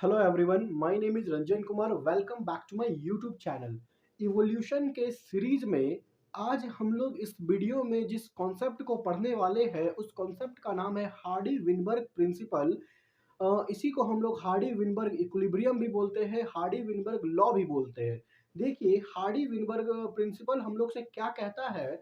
Hello everyone, my name is Ranjan Kumar. Welcome back to my YouTube channel. Evolution के series में आज हम लोग इस वीडियो में जिस कॉन्सेप्ट को पढ़ने वाले हैं उस कॉन्सेप्ट का नाम है हार्डी विनबर्ग प्रिंसिपल। इसी को हम लोग हार्डी विनबर्ग इक्विलिब्रियम भी बोलते हैं, हार्डी विनबर्ग लॉ भी बोलते हैं। देखिए, हार्डी विनबर्ग प्रिंसिपल हम लोग से क्या कहता है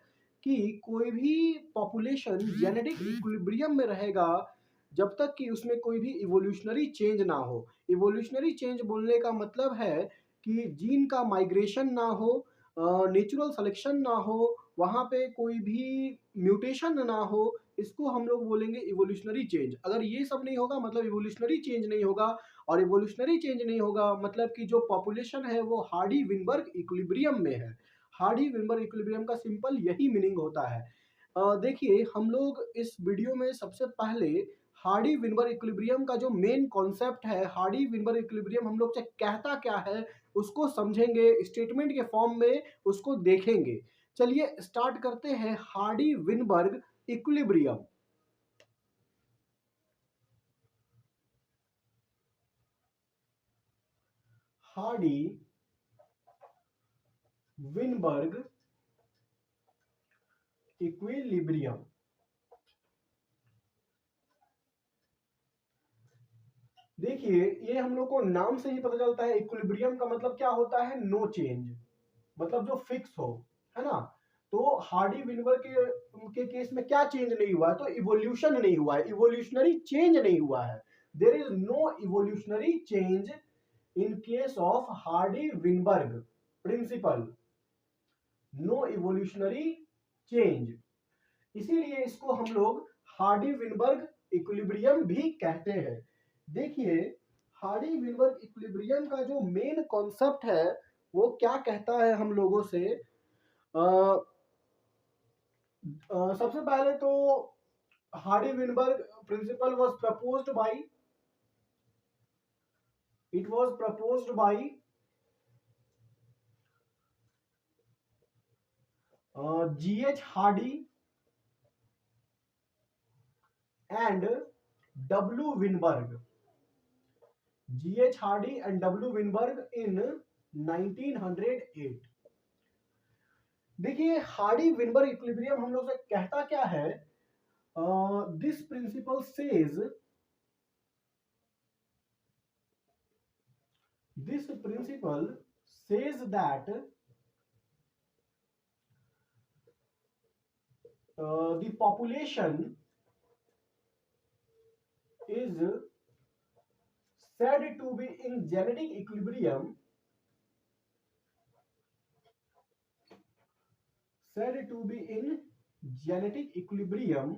कि कोई भी पॉपुलेशन जेनेटिक इक्विलिब्रियम में रहेगा जब तक कि उसमें कोई भी इवोल्यूशनरी चेंज ना हो। इवोल्यूशनरी चेंज बोलने का मतलब है कि जीन का माइग्रेशन ना हो, नेचुरल सिलेक्शन ना हो, वहाँ पे कोई भी म्यूटेशन ना हो, इसको हम लोग बोलेंगे इवोल्यूशनरी चेंज। अगर ये सब नहीं होगा मतलब इवोल्यूशनरी चेंज नहीं होगा, और इवोल्यूशनरी चेंज नहीं होगा मतलब कि जो पॉपुलेशन है वो हार्डी विनबर्ग इक्विलिब्रियम में है। हार्डी विनबर्ग इक्विलिब्रियम का सिंपल यही मीनिंग होता है। देखिए, हम लोग इस वीडियो में सबसे पहले हार्डी विनबर्ग इक्विलिब्रियम का जो मेन कॉन्सेप्ट है, हार्डी विनबर्ग इक्विलिब्रियम हम लोग से कहता क्या है उसको समझेंगे, स्टेटमेंट के फॉर्म में उसको देखेंगे। चलिए स्टार्ट करते हैं Hardy Weinberg equilibrium. Hardy Weinberg equilibrium. देखिए, ये हम लोग को नाम से ही पता चलता है। इक्विलिब्रियम का मतलब क्या होता है? नो चेंज, मतलब जो फिक्स हो, है ना। तो हार्डी विनबर्ग के केस में क्या चेंज नहीं हुआ है? तो इवोल्यूशन नहीं हुआ है, इवोल्यूशनरी चेंज नहीं हुआ है। There is no evolutionary change in case of Hardy Weinberg principle. No evolutionary change, इसीलिए इसको हम लोग हार्डी विनबर्ग इक्विलिब्रियम भी कहते हैं। देखिए, हार्डी विनबर्ग इक्विलिब्रियम का जो मेन कॉन्सेप्ट है वो क्या कहता है हम लोगों से। सबसे पहले तो Hardy Weinberg principle was proposed by, it was proposed by G H Hardy and W Weinberg. G H Hardy and W Weinberg in 1908। देखिए, हार्डी विनबर्ग इक्विलिब्रियम हम लोग से कहता क्या है? This principle says, this principle says that the population is said to be in genetic equilibrium, said to be in genetic equilibrium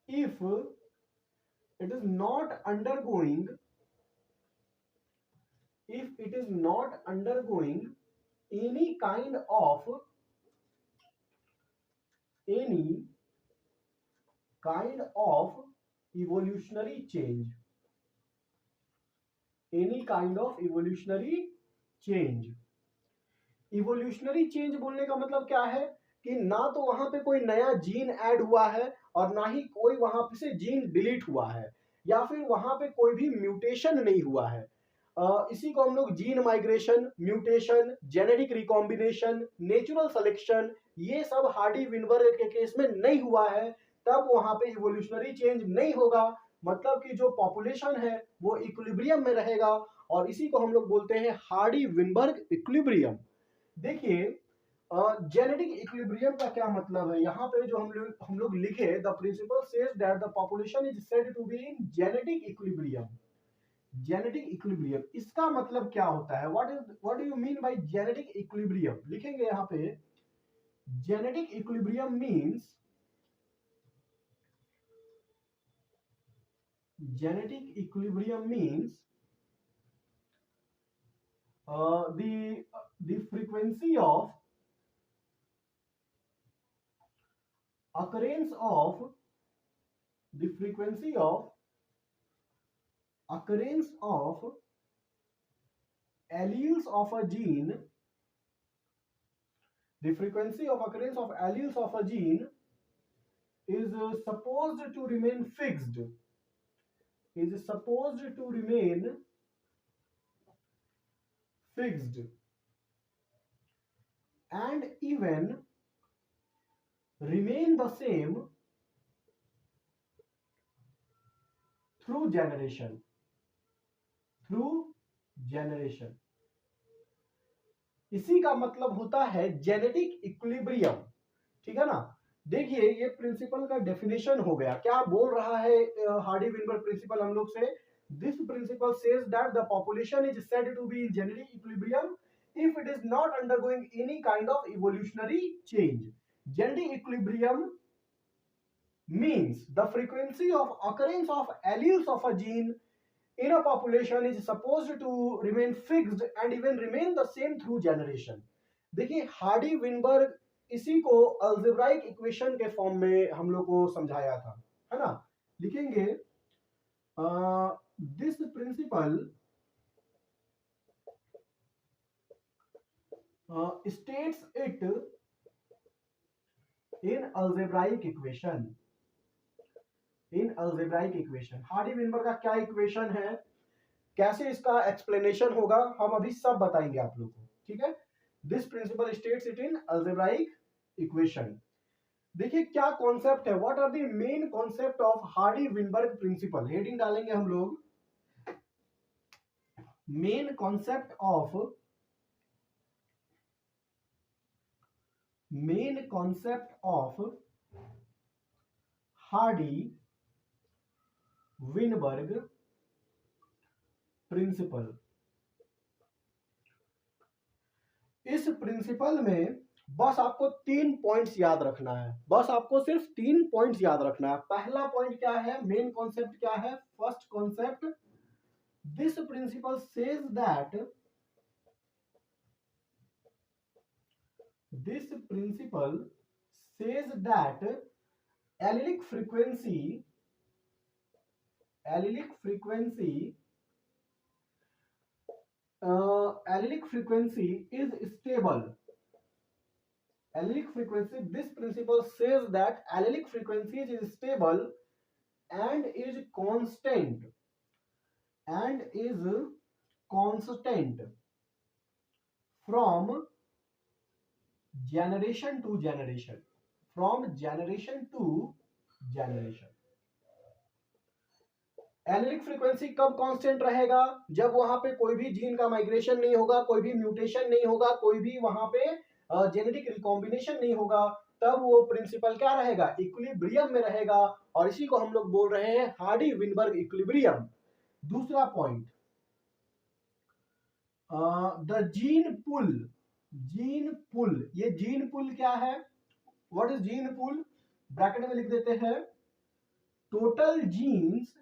if it is not undergoing, if it is not undergoing any kind of, any kind of evolutionary change, any kind of evolutionary change। Evolutionary change बोलने का मतलब क्या है कि ना तो वहां पे कोई नया जीन ऐड हुआ है और ना ही कोई वहां पे से जीन डिलीट हुआ है, या फिर वहां पे कोई भी म्यूटेशन नहीं हुआ है। इसी को हम लोग gene migration, mutation, genetic recombination, natural selection, ये सब हार्डी विनबर्ग के केस में नहीं हुआ है। तब वहां पे इवोल्यूशनरी चेंज नहीं होगा, मतलब कि जो पॉपुलेशन है वो इक्विलिब्रियम में रहेगा, और इसी को हम लोग बोलते हैं हार्डी विनबर्ग इक्विलिब्रियम। देखिए, जेनेटिक इक्विलिब्रियम का क्या मतलब है? यहाँ पे जो हम लोग लिखे, the principle says that the population is said to be in genetic equilibrium. Genetic equilibrium इसका मतलब क्या होता है? What do you mean by genetic equilibrium? लिखेंगे यहाँ पे, genetic equilibrium means, genetic equilibrium means the frequency of occurrence of, the frequency of occurrence of alleles of a gene, the frequency of occurrence of alleles of a gene is supposed to remain fixed is supposed to remain fixed and even remain the same through generation. इसी का मतलब होता है genetic equilibrium. ठीक है ना। देखिए ये प्रिंसिपल का डेफिनेशन हो गया। क्या बोल रहा है हार्डी विनबर्ग प्रिंसिपल हम लोग से? This principle says that the population is said to be in genetic equilibrium if it is not undergoing any kind of evolutionary change. Genetic equilibrium means the frequency of occurrence of alleles of a gene in a population is supposed to remain fixed and even remain the same through generation. देखिए Hardy Weinberg इसी को algebraic equation के form में हम लोग को समझाया था, है ना। लिखेंगे this principle states it in algebraic equation. Hardy Weinberg का क्या इक्वेशन है, कैसे इसका एक्सप्लेनेशन होगा, हम अभी सब बताएंगे आप लोग को। ठीक है। This principle states it in algebraic equation. देखिए क्या कॉन्सेप्ट है, what are the main concept of Hardy Weinberg principle. Heading डालेंगे हम लोग, main concept of Hardy Weinberg principle. इस प्रिंसिपल में बस आपको 3 पॉइंट्स याद रखना है, बस आपको सिर्फ 3 पॉइंट्स याद रखना है। पहला पॉइंट क्या है, मेन कॉन्सेप्ट क्या है, first concept, this principle says that allylic frequency is stable. This principle says that allelic frequency is stable and is constant from generation to generation. Allylic frequency कब constant रहेगा, जब वहां पे कोई भी जीन का माइग्रेशन नहीं होगा, कोई भी म्यूटेशन नहीं होगा, कोई भी वहां पे जेनेटिक रिकॉम्बिनेशन नहीं होगा, तब वो प्रिंसिपल क्या रहेगा, इक्विलिब्रियम में रहेगा। और इसी को हम लोग बोल रहे हैं हार्डी विनबर्ग इक्विलिब्रियम। दूसरा पॉइंट, द जीन पुल। ये जीन पुल क्या है, what is gene pool, bracket में लिख देते हैं, total genes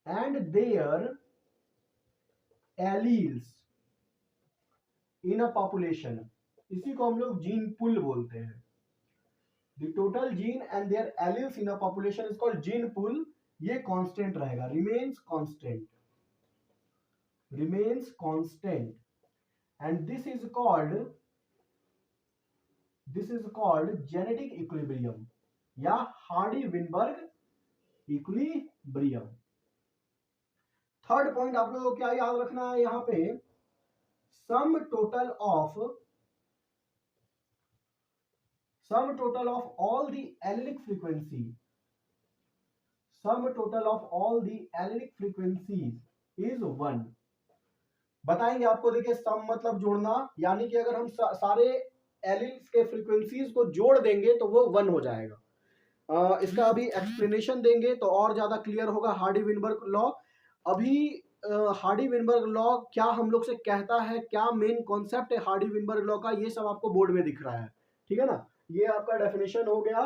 and their alleles in a population, इसी को हम लोग जीन पुल बोलते हैं। The total gene and their alleles in a population is called gene pool. ये कांस्टेंट रहेगा, remains constant and this is called genetic equilibrium या Hardy Weinberg equilibrium. Third point आप लोगों को क्या याद रखना है, यहां पे सम total of all the allylic frequencies is 1। बताएंगे आपको। देखिए सम मतलब जोड़ना, यानी कि अगर हम सारे एलिल्स के फ्रीक्वेंसीज को जोड़ देंगे तो वो 1 हो जाएगा। इसका अभी एक्सप्लेनेशन देंगे तो और ज्यादा क्लियर होगा हार्डी विनबर्ग लॉ। अभी हार्डी विनबर्ग लॉ क्या हम लोग से कहता है, क्या मेन कॉन्सेप्ट है हार्डी विनबर्ग लॉ का, ये सब आपको बोर्ड में दिख रहा है। ठीक है ना। ये आपका डेफिनेशन हो गया।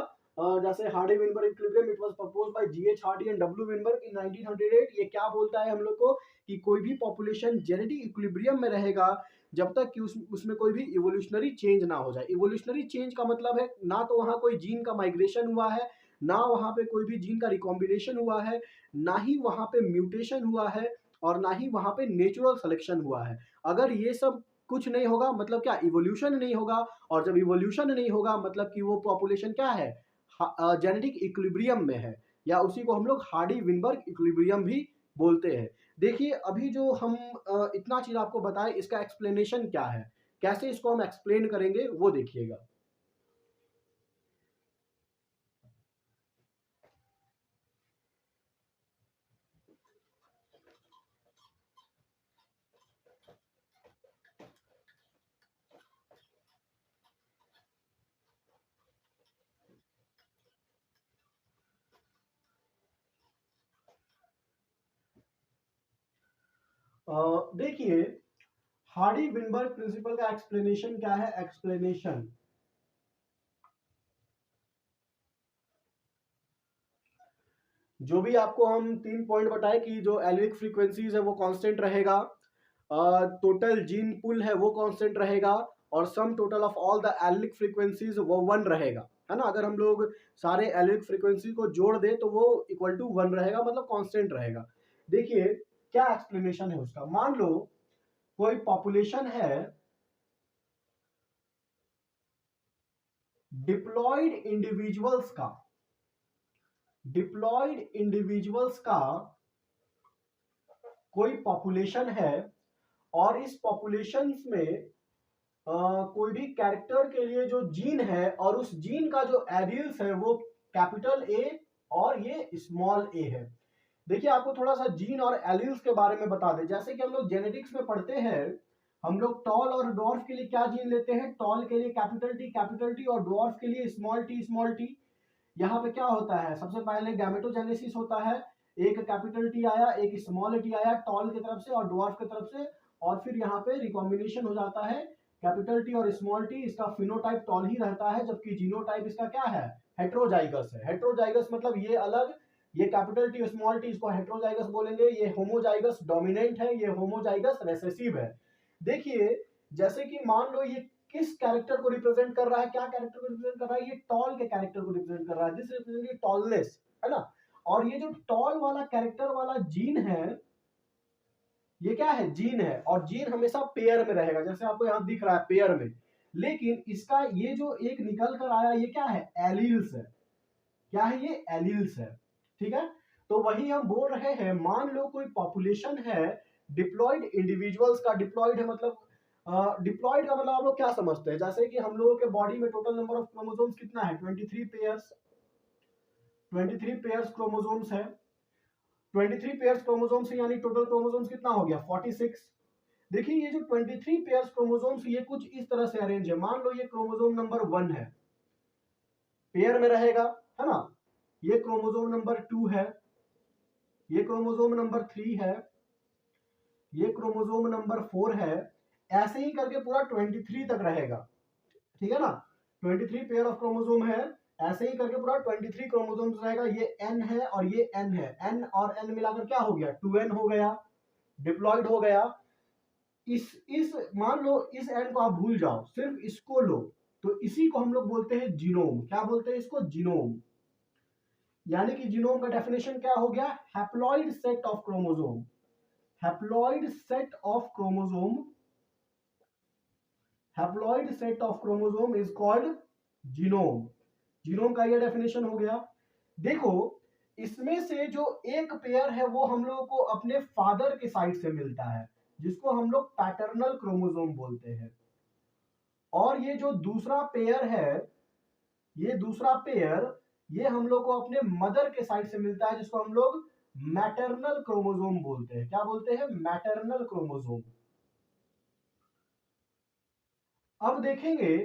जैसे Hardy Weinberg equilibrium it was proposed by G H Hardy and W Weinberg in 1908। ये क्या बोलता है हम लोग को कि कोई भी पॉपुलेशन जेनेटिक इक्विलिब्रियम में रहेगा जब तक कि उसमें कोई भी इवोल्यूशनरी चेंज ना हो जाए। इवोल्यूशनरी चेंज का मतलब है ना तो वहां कोई जीन का माइग्रेशन हुआ है, ना वहां पे कोई भी जीन का रिकॉम्बिनेशन हुआ है, ना ही वहां पे म्यूटेशन हुआ है, और ना ही वहां पे नेचुरल सिलेक्शन हुआ है। अगर ये सब कुछ नहीं होगा मतलब क्या, इवोल्यूशन नहीं होगा। और जब इवोल्यूशन नहीं होगा मतलब कि वो पॉपुलेशन क्या है, जेनेटिक इक्विलिब्रियम में है। या उसी को हम लोग हार्डी विनबर्ग इक्विलिब्रियम भी बोलते हैं। देखिए अभी जो हम इतना चीज आपको बताएं, इसका एक्सप्लेनेशन क्या है, कैसे इसको हम एक्सप्लेन करेंगे वो देखिएगा। देखिए हार्डी विनबर्ग प्रिंसिपल का एक्सप्लेनेशन क्या है। एक्सप्लेनेशन, जो भी आपको हम 3 पॉइंट बताए कि जो एलिक फ्रीक्वेंसीज है वो कांस्टेंट रहेगा, टोटल जीन पुल है वो कांस्टेंट रहेगा, और sum total of all the allelic frequencies वो 1 रहेगा, है ना। अगर हम लोग सारे एलिक फ्रीक्वेंसी को जोड़ दें तो वो इक्वल टू 1 रहेगा, मतलब कांस्टेंट रहेगा। देखिए क्या एक्सप्लेनेशन है उसका। मान लो कोई पॉपुलेशन है डिप्लॉयड इंडिविजुअल्स का, डिप्लॉयड इंडिविजुअल्स का कोई पॉपुलेशन है, और इस पॉपुलेशन में कोई भी कैरेक्टर के लिए जो जीन है और उस जीन का जो एरियल्स है वो कैपिटल ए और ये स्मॉल ए है। देखिए आपको थोड़ा सा जीन और एलिल्स के बारे में बता दें। जैसे कि हम लोग जेनेटिक्स में पढ़ते हैं, हम लोग टॉल और डॉर्फ के लिए क्या जीन लेते हैं, टॉल के लिए कैपिटल टी और डॉर्फ के लिए स्मॉल टी स्मॉल टी। यहाँ पे क्या होता है, सबसे पहले गैमेटोजेनेसिस होता है, एक कैपिटल टी आया एक स्मॉल टी आया टॉल की तरफ से और डॉर्फ की तरफ से, और फिर यहाँ पे रिकॉम्बिनेशन हो जाता है कैपिटल टी और स्मॉल टी। इसका फिनोटाइप टॉल ही रहता है, जबकि जीनोटाइप इसका क्या है, हेट्रोजाइगस है। हेट्रोजाइगस मतलब ये अलग, ये कैपिटल टी स्मॉल टी इसको हेट्रोजाइगस बोलेंगे, ये होमोजाइगस डोमिनेंट है, ये होमोजाइगस रिसेसिव है। देखिए जैसे कि मान लो ये किस कैरेक्टर को रिप्रेजेंट कर रहा है, क्या कैरेक्टर को रिप्रेजेंट कर रहा है, ये टॉल के कैरेक्टर को रिप्रेजेंट कर रहा है, दिस रिप्रेजेंट टॉलनेस, है ना। और ये जो टॉल वाला कैरेक्टर वाला जीन है, ये क्या है, जीन है, और जीन हमेशा पेयर में रहेगा, जैसे आपको यहां दिख रहा है पेयर में। लेकिन इसका ये जो एक निकल कर आया ये क्या है, एलील्स है। क्या है ये, एलील्स है। ठीक है, तो वही हम बोल रहे हैं, मान लो कोई पॉपुलेशन है डिप्लॉयड इंडिविजुअल्स का। डिप्लॉयड है मतलब डिप्लॉयड का मतलब आप लोग क्या समझते हैं, जैसे कि हम लोगों के बॉडी में टोटल नंबर ऑफ क्रोमोसोम्स कितना है, 23 पेयर्स, 23 पेयर्स क्रोमोसोम्स है। 23 पेयर्स क्रोमोसोम्स है, यानी टोटल क्रोमोसोम्स कितना हो गया, 46। देखिए ये जो 23 पेयर्स क्रोमोसोम्स ये कुछ इस तरह से अरेंज है। मान लो ये क्रोमोसोम नंबर 1 है, पेयर में रहेगा, है ना। ये क्रोमोसोम नंबर 2 है, ये क्रोमोसोम नंबर 3 है, ये क्रोमोसोम नंबर 4 है, ऐसे ही करके पूरा 23 तक रहेगा। ठीक है ना, 23 पेयर ऑफ क्रोमोसोम है, ऐसे ही करके पूरा 23 क्रोमोसोम्स रहेगा। ये एन है और ये एन है, एन और एन मिलाकर क्या हो गया, 2n हो गया, डिप्लॉयड हो गया। इस मान लो इस एन को आप भूल जाओ, सिर्फ इसको लो, तो इसी को हम लोग बोलते हैं जीनोम। क्या बोलते हैं इसको, जीनोम। यानी कि जीनोम का डेफिनेशन क्या हो गया, haploid set of chromosome, haploid set of chromosome, haploid set of chromosome is called genome. Genome का ये डेफिनेशन हो गया। देखो इसमें से जो एक पेयर है वो हम लोगों को अपने फादर के साइड से मिलता है, जिसको हम लोग पैटर्नल क्रोमोसोम बोलते हैं। और ये जो दूसरा पेयर है, ये दूसरा पेयर ये हम लोग को अपने मदर के साइड से मिलता है, जिसको हम लोग मैटरनल क्रोमोसोम बोलते हैं। क्या बोलते हैं, मैटरनल क्रोमोसोम। अब देखेंगे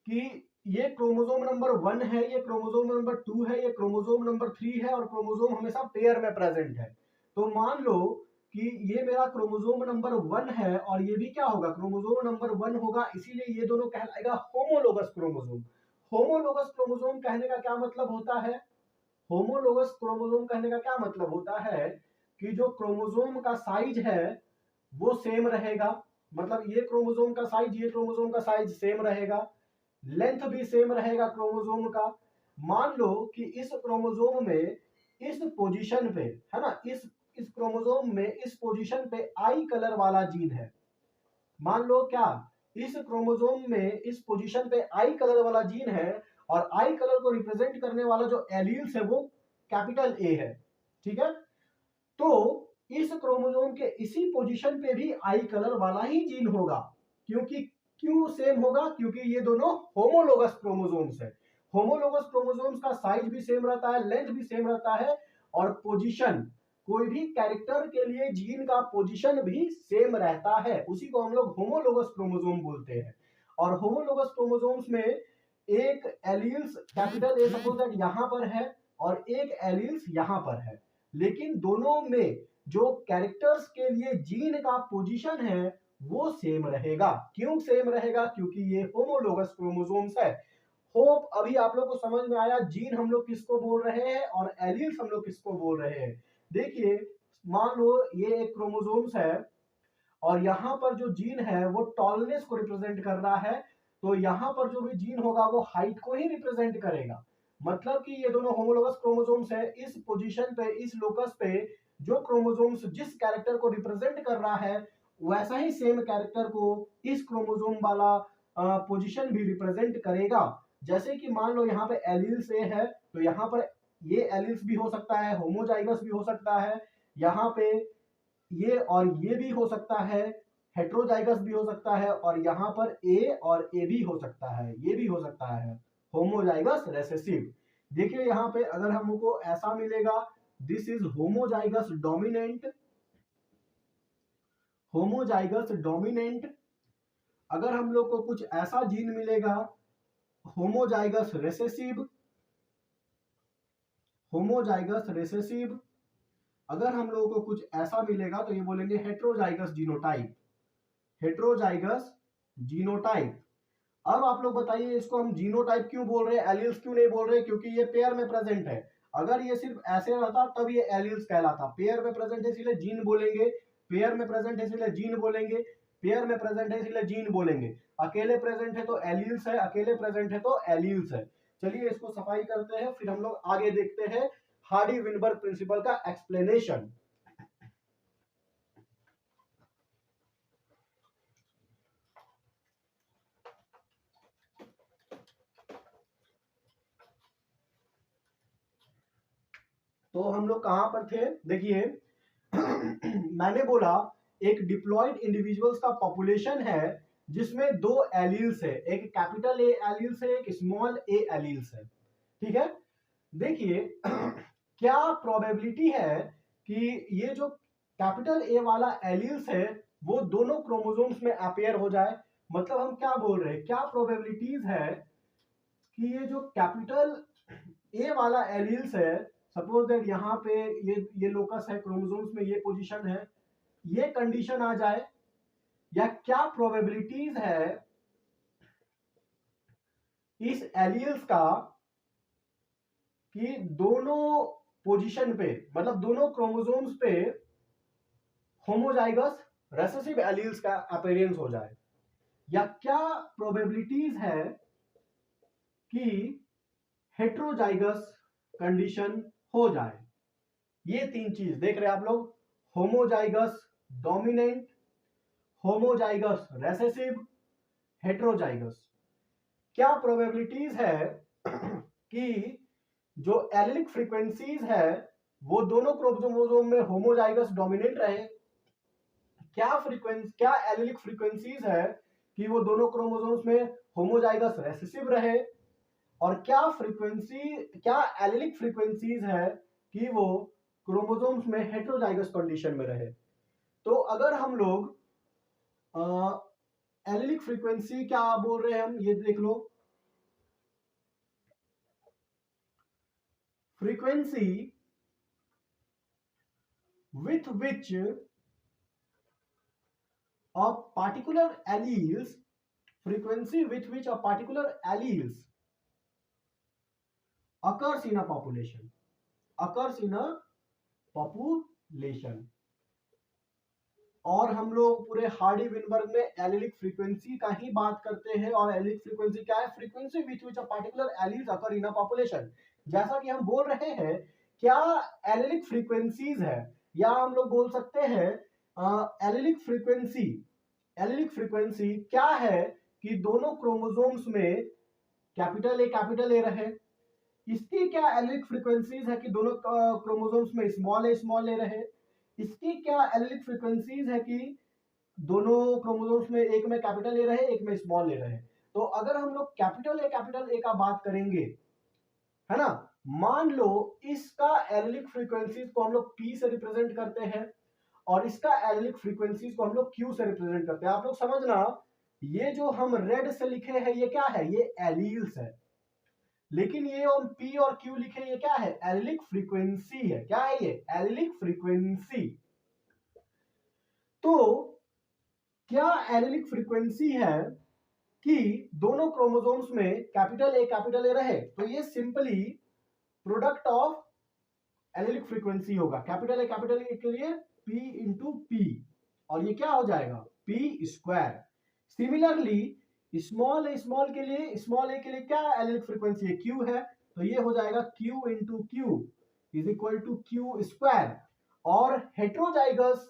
कि ये क्रोमोसोम नंबर 1 है, ये क्रोमोसोम नंबर 2 है, ये क्रोमोसोम नंबर 3 है, और क्रोमोसोम हमेशा पेयर में प्रेजेंट है। तो मान लो कि ये मेरा क्रोमोसोम नंबर 1 है और ये भी क्या होगा, क्रोमोसोम नंबर 1 होगा, इसीलिए ये दोनों कहलाएगा होमोलोगस क्रोमोसोम। होमोलोगस क्रोमोसोम कहने का क्या मतलब होता है, होमोलोगस क्रोमोसोम कहने का क्या मतलब होता है कि जो क्रोमोसोम का साइज है वो सेम रहेगा, मतलब ये क्रोमोसोम का साइज ये क्रोमोसोम का साइज सेम रहेगा, लेंथ भी सेम रहेगा क्रोमोसोम का। मान लो कि इस क्रोमोसोम में इस पोजीशन पे, है ना, इस क्रोमोसोम में इस पोजीशन पे आई कलर वाला जीन है। मान लो क्या, इस क्रोमोसोम में इस पोजीशन पे आई कलर वाला जीन है, और आई कलर को रिप्रेजेंट करने वाला जो एलील्स है वो कैपिटल ए है, ठीक है। तो इस क्रोमोसोम के इसी पोजीशन पे भी आई कलर वाला ही जीन होगा, क्योंकि क्यों सेम होगा, क्योंकि ये दोनों होमोलोगस क्रोमोसोम्स है। होमोलोगस क्रोमोसोम्स का साइज भी सेम रहता है, लेंथ भी सेम रहता है, और पोजीशन, कोई भी कैरेक्टर के लिए जीन का पोजीशन भी सेम रहता है, उसी को हम लोग होमोलोगस क्रोमोसोम बोलते हैं। और होमोलोगस क्रोमोसोम्स में एक alleles capital A suppose that यहां पर है और एक एलील्स यहां पर है, लेकिन दोनों में जो कैरेक्टर्स के लिए जीन का पोजीशन है वो सेम रहेगा। क्यों सेम रहेगा, क्योंकि ये होमोलोगस क्रोमोसोम्स है। होप अभी आप लोग को समझ में आया जीन हम लोग किसको बोल रहे हैं और एलील्स हम लोग किसको बोल रहे हैं। देखिए, मान लो ये एक क्रोमोसोम्स है और यहाँ पर जो जीन है वो टॉलनेस को रिप्रेजेंट कर रहा है, तो यहाँ पर जो भी जीन होगा वो हाइट को ही रिप्रेजेंट करेगा। मतलब कि ये दोनों होमोलोगस क्रोमोसोम्स है, इस पोजीशन पे, इस लोकस पे जो क्रोमोसोम्स जिस कैरेक्टर को रिप्रेजेंट कर रहा है वैसा ही सेम कैरेक्टर को इस क्रोमोसोम वाला पोजीशन भी रिप्रेजेंट करेगा। जैसे कि मान लो यहाँ पे एलील्स ए है, तो यहाँ पर ये एलील्स भी हो सकता है, होमोजाइगस भी हो सकता है, यहाँ पे ये और ये भी हो सकता है, हेट्रोजाइगस भी हो सकता है, और यहाँ पर ए और ए भी हो सकता है, ये भी हो सकता है, होमोजाइगस रेसेसिव। देखिए यहाँ पे अगर हमको ऐसा मिलेगा, this is homozygous dominant, homozygous dominant. अगर हम लोग को कुछ ऐसा जीन मिलेगा, होमोजाइगस रेसेसिव, होमोजाइगस रेसेसिव। अगर हम लोगों को कुछ ऐसा मिलेगा तो ये बोलेंगे हेट्रोजाइगस जीनोटाइप, हेट्रोजाइगस जीनोटाइप। अब आप लोग बताइए इसको हम जीनोटाइप क्यों बोल रहे हैं, एलील्स क्यों नहीं बोल रहे, क्योंकि ये पेयर में प्रेजेंट है। अगर ये सिर्फ ऐसे रहता तब ये एलील्स कहलाता, पेयर में प्रेजेंट है इसलिए जीन बोलेंगे, पेयर में प्रेजेंट है इसलिए जीन बोलेंगे, पेयर में प्रेजेंट है इसलिए जीन बोलेंगे। अकेले प्रेजेंट है तो एलील्स है, अकेले प्रेजेंट है तो एलील्स है। चलिए इसको सफाई करते हैं, फिर हम लोग आगे देखते हैं हार्डी विनबर्ग प्रिंसिपल का एक्सप्लेनेशन। तो हम लोग कहां पर थे, देखिए मैंने बोला एक डिप्लॉयड इंडिविजुअल्स का पॉपुलेशन है जिसमें दो एलील्स है, एक कैपिटल ए एलील्स है, एक स्मॉल ए एलील्स है, ठीक है। देखिए क्या प्रोबेबिलिटी है कि ये जो कैपिटल ए वाला एलील्स है वो दोनों क्रोमोसोम्स में अपेयर हो जाए। मतलब हम क्या बोल रहे हैं, क्या प्रोबेबिलिटीज है कि ये जो कैपिटल ए वाला एलील्स है, सपोज दैट यहाँ पे ये लोकस है क्रोमोसोम्स में, ये पोजीशन है, ये कंडीशन आ जाए, या क्या प्रोबेबिलिटीज है इस एलील्स का कि दोनों पोजीशन पे, मतलब दोनों क्रोमोसोम्स पे होमोजाइगस रेसेसिव एलील्स का अपीयरेंस हो जाए, या क्या प्रोबेबिलिटीज है कि हेट्रोजाइगस कंडीशन हो जाए। ये तीन चीज देख रहे हैं आप लोग, homozygous dominant, homozygous recessive, heterozygous. क्या प्रोबेबिलिटीज है कि जो एलिलिक फ्रीक्वेंसीज है वो दोनों क्रोमोसोम में होमोजाइगस डोमिनेंट रहे, क्या एलिलिक फ्रीक्वेंसीज है कि वो दोनों क्रोमोसोम्स में होमोजाइगस रेसेसिव रहे, और क्या एलिलिक फ्रीक्वेंसीज है कि वो क्रोमोसोम्स में हेट्रोजाइगस कंडीशन में रहे। तो अगर हम लोग एलिलिक फ्रीक्वेंसी क्या बोल रहे हैं हम, ये देख लो, frequency with which a particular alleles, frequency with which a particular alleles occurs in a population, occurs in a population। और हम लोग पूरे हार्डी विनबर्ग में एलिलिक फ्रीक्वेंसी का ही बात करते हैं, और एलिलिक फ्रीक्वेंसी क्या है, frequency with which a particular alleles occur in a population. जैसा कि हम बोल रहे हैं, क्या एलिलिक फ्रीक्वेंसीज है, या हम लोग बोल सकते हैं एलिलिक फ्रीक्वेंसी, एलिलिक फ्रीक्वेंसी क्या है कि दोनों क्रोमोसोम्स में कैपिटल ए रहे, इसकी क्या एलिलिक फ्रीक्वेंसीज है कि दोनों क्रोमोसोम्स में स्मॉल ए रहे। इसकी क्या एलिलिक फ्रीक्वेंसीज है कि दोनों क्रोमोसोम्स में एक में कैपिटल ए रहे, एक में स्मॉल ए रहे। तो अगर हम लोग कैपिटल ए का बात करेंगे, है ना, मान लो इसका एलिलिक फ्रीक्वेंसीज को हम लोग पी से रिप्रेजेंट करते हैं और इसका एलिलिक फ्रीक्वेंसीज को हम लोग क्यू से रिप्रेजेंट करते हैं। आप लोग समझना, ये जो हम रेड से लिखे हैं ये क्या है, ये एलील्स है, लेकिन ये हम पी और क्यू लिखे ये क्या है, एलिलिक फ्रीक्वेंसी है। क्या है ये, एलिलिक फ्रीक्वेंसी। तो क्या एलिलिक फ्रीक्वेंसी है कि दोनों क्रोमोसोम्स में कैपिटल ए रहे, तो ये simply product of allylic frequency होगा। कैपिटल ए के लिए P इंटू पी, और ये क्या हो जाएगा, पी स्क्वायर। सिमिलरली स्मॉल ए के लिए क्या एलिलिक फ्रीक्वेंसी है, क्यू है, तो ये हो जाएगा q into q is equal to q square. और हेट्रोजाइगस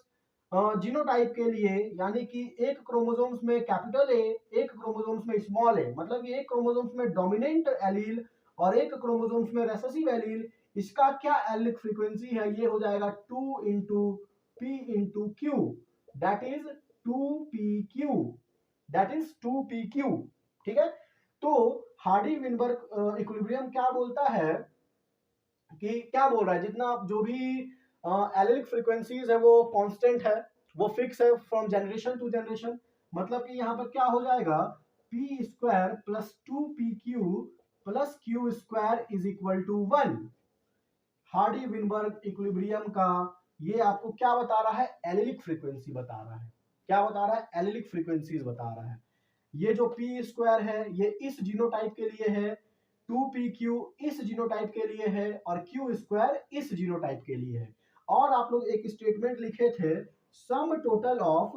जीनोटाइप के लिए, यानी कि एक क्रोमोसोम्स में कैपिटल ए, एक क्रोमोसोम्स में स्मॉल ए, मतलब कि एक क्रोमोसोम्स में डोमिनेंट एलील और एक क्रोमोसोम्स में रेसेसिव एलील, इसका क्या एलिलिक फ्रीक्वेंसी है, ये हो जाएगा 2 into P into Q, that is 2pq, that is 2pq। ठीक है, तो हार्डी विनबर्ग इक्विलिब्रियम क्या बोलता है कि क्या बोल रहा है, जितना जो भी एलिलिक फ्रीक्वेंसीज है वो कांस्टेंट है, वो फिक्स है फ्रॉम जनरेशन टू जनरेशन। मतलब कि यहाँ पर क्या हो जाएगा, p square plus 2pq plus q square is equal to 1। Hardy Weinberg equilibrium का ये आपको क्या बता रहा है, एलिलिक फ्रीक्वेंसी बता रहा है। क्या बता रहा है, एलिलिक फ्रीक्वेंसीज बता रहा है। ये जो पी स्क्वायर है ये इस जीनोटाइप के लिए है, 2pq इस जीनोटाइप के लिए है, और क्यू स्क्वायर इस जीनोटाइप के लिए है। और आप लोग एक स्टेटमेंट लिखे थे, सम total of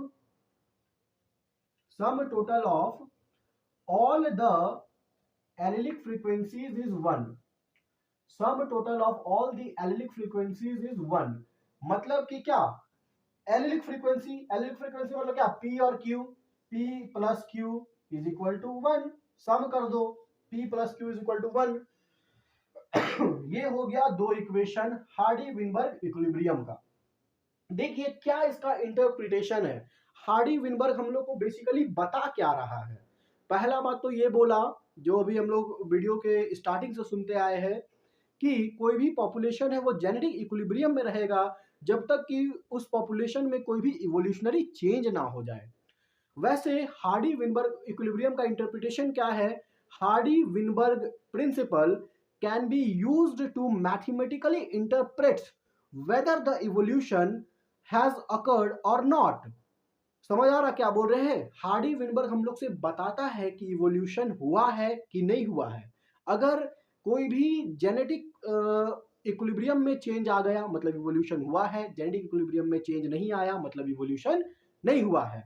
all the allylic frequencies is 1। Some total of all the allylic frequencies is 1। मतलब कि क्या, एलिलिक फ्रीक्वेंसी मतलब क्या, पी और q, p plus q is equal to 1। Sum कर दो, p plus q is equal to 1। ये हो गया दो इक्वेशन हार्डी विनबर्ग इक्विलिब्रियम का। देखिए क्या इसका इंटरप्रिटेशन है, हार्डी विनबर्ग हम लोग को बेसिकली बता क्या रहा है। पहला बात तो ये बोला, जो अभी हम लोग वीडियो के स्टार्टिंग से सुनते आए हैं, कि कोई भी पॉपुलेशन है वो जेनेटिक इक्विलिब्रियम में रहेगा जब तक कि उस पॉपुलेशन में कोई भी इवोल्यूशनरी चेंज ना हो जाए। वैसे हार्डी विनबर्ग इक्विलिब्रियम का इंटरप्रिटेशन क्या है, Hardy Weinberg principle can be used to mathematically interpret whether the evolution has occurred और नॉट। समझ आ रहा क्या बोल रहे हैं, हार्डी विनबर्ग हम लोग से बताता है कि इवोल्यूशन हुआ है कि नहीं हुआ है। अगर कोई भी जेनेटिक इक्विलिब्रियम में चेंज आ गया मतलब इवोल्यूशन हुआ है, जेनेटिक इक्विलिब्रियम में चेंज नहीं आया मतलब इवोल्यूशन नहीं हुआ है।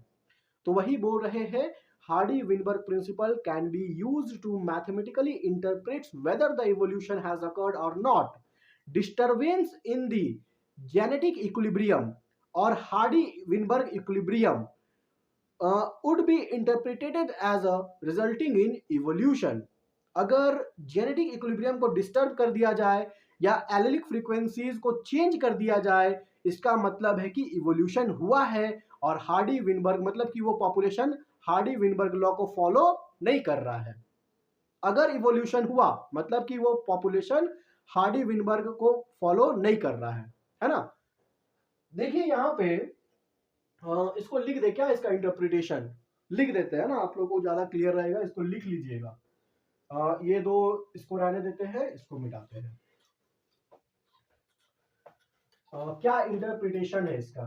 तो वही बोल रहे हैं, Hardy Weinberg principle can be used to mathematically interpret whether the evolution has occurred और not. Disturbance in the genetic equilibrium और Hardy Weinberg equilibrium would be interpreted as a resulting in evolution। अगर genetic equilibrium को disturb कर दिया जाए या allylic frequencies को change कर दिया जाए, इसका मतलब है कि इवोल्यूशन हुआ है। और हार्डी विनबर्ग मतलब कि वो पॉपुलेशन हार्डी विनबर्ग लॉ को फॉलो नहीं कर रहा है। अगर इवोल्यूशन हुआ मतलब कि वो पॉपुलेशन हार्डी विनबर्ग को फॉलो नहीं कर रहा है ना। देखिए यहाँ पे इसको लिख दे क्या, इसका इंटरप्रिटेशन लिख देते हैं ना, आप लोगों को ज्यादा क्लियर रहेगा, इसको लिख लीजिएगा। ये दो इसको रहने देते हैं, इसको मिटाते हैं। क्या इंटरप्रिटेशन है इसका,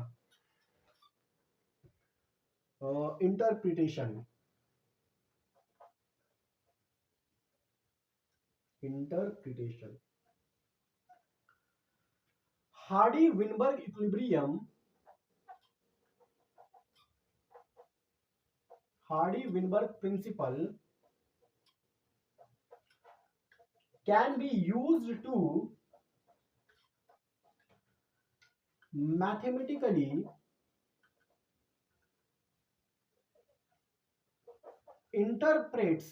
interpretation Hardy Weinberg equilibrium, Hardy Weinberg principal can be used to mathematically interprets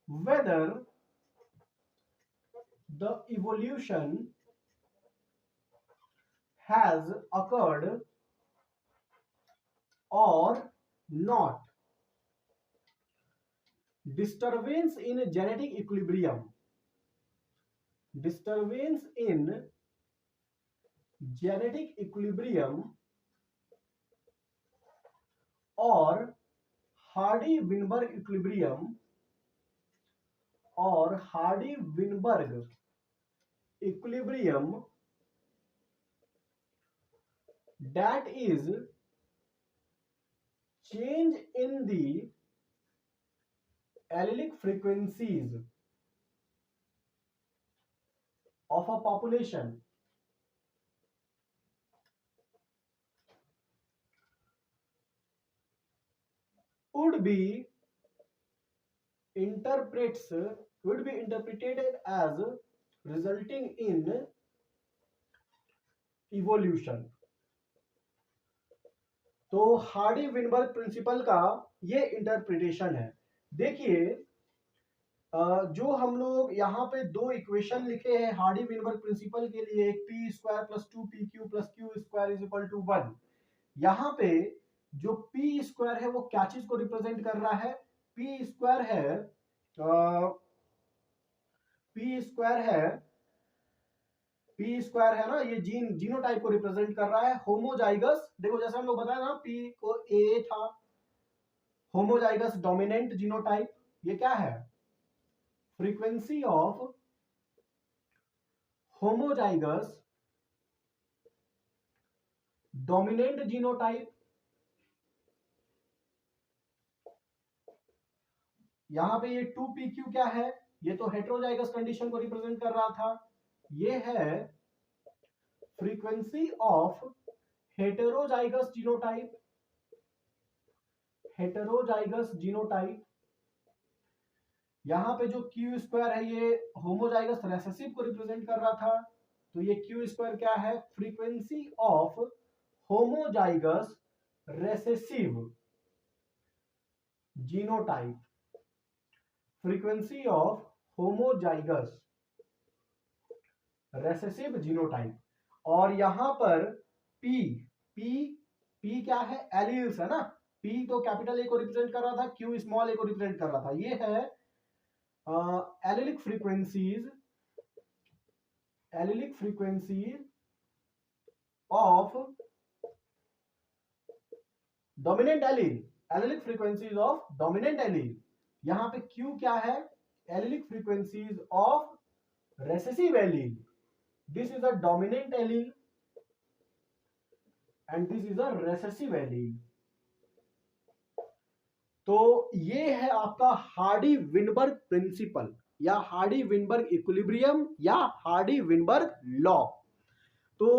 whether the evolution has occurred or not. Disturbance in genetic equilibrium. Disturbance in genetic equilibrium or Hardy-Weinberg equilibrium or Hardy-Weinberg equilibrium, that is change in the allelic frequencies of a population would be interprets would be interpreted as resulting in evolution. तो Hardy Weinberg principal का ये interpretation है। देखिए जो हम लोग यहाँ पे दो इक्वेशन लिखे हैं हार्डी विनबर्ग प्रिंसिपल के लिए, एक p square plus 2pq plus q square is equal to 1। यहाँ पे जो पी स्क्वायर है वो क्या चीज को रिप्रेजेंट कर रहा है? पी स्क्वायर है पी स्क्वायर है ना, ये जीनोटाइप को रिप्रेजेंट कर रहा है। होमोजाइगस, देखो जैसे हम लोग बताया ना पी को ए था, होमोजाइगस डोमिनेंट जीनोटाइप, ये क्या है? Frequency of homozygous dominant genotype. यहां पे ये 2pq क्या है? ये तो हेटेरोजाइगस कंडीशन को रिप्रेजेंट कर रहा था। ये है frequency of heterozygous genotype, heterozygous genotype. यहां पे जो क्यू स्क्वायर है ये होमोजाइगस रेसेसिव को रिप्रेजेंट कर रहा था, तो ये क्यू स्क्वायर क्या है? Frequency of homozygous recessive genotype, frequency of homozygous recessive genotype. और यहां पर P क्या है? एलील्स है ना। P तो कैपिटल ए को रिप्रेजेंट कर रहा था, Q स्मॉल ए को रिप्रेजेंट कर रहा था। ये है allylic frequencies of dominant allele, allylic frequencies of dominant allele. यहां पे Q क्या है? Allylic frequencies of recessive allele. This is a dominant allele and this is a recessive allele. तो ये है आपका हार्डी विनबर्ग प्रिंसिपल या हार्डी विनबर्ग इक्विलिब्रियम या हार्डी विनबर्ग लॉ। तो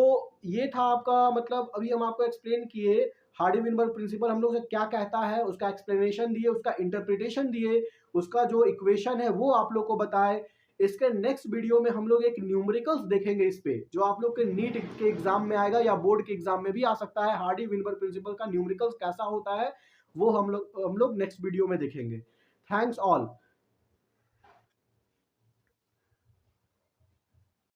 ये था आपका, मतलब अभी हम आपको एक्सप्लेन किए हार्डी विनबर्ग प्रिंसिपल हम लोग से क्या कहता है, उसका एक्सप्लेनेशन दिए, उसका इंटरप्रिटेशन दिए, उसका जो इक्वेशन है वो आप लोग को बताए। इसके नेक्स्ट वीडियो में हम लोग एक न्यूमेरिकल्स देखेंगे इस पे, जो आप लोग के नीट के एग्जाम में आएगा या बोर्ड के एग्जाम में भी आ सकता है। हार्डी विनबर्ग प्रिंसिपल का न्यूमेरिकल्स कैसा होता है वो हम लोग नेक्स्ट वीडियो में देखेंगे। Thanks all.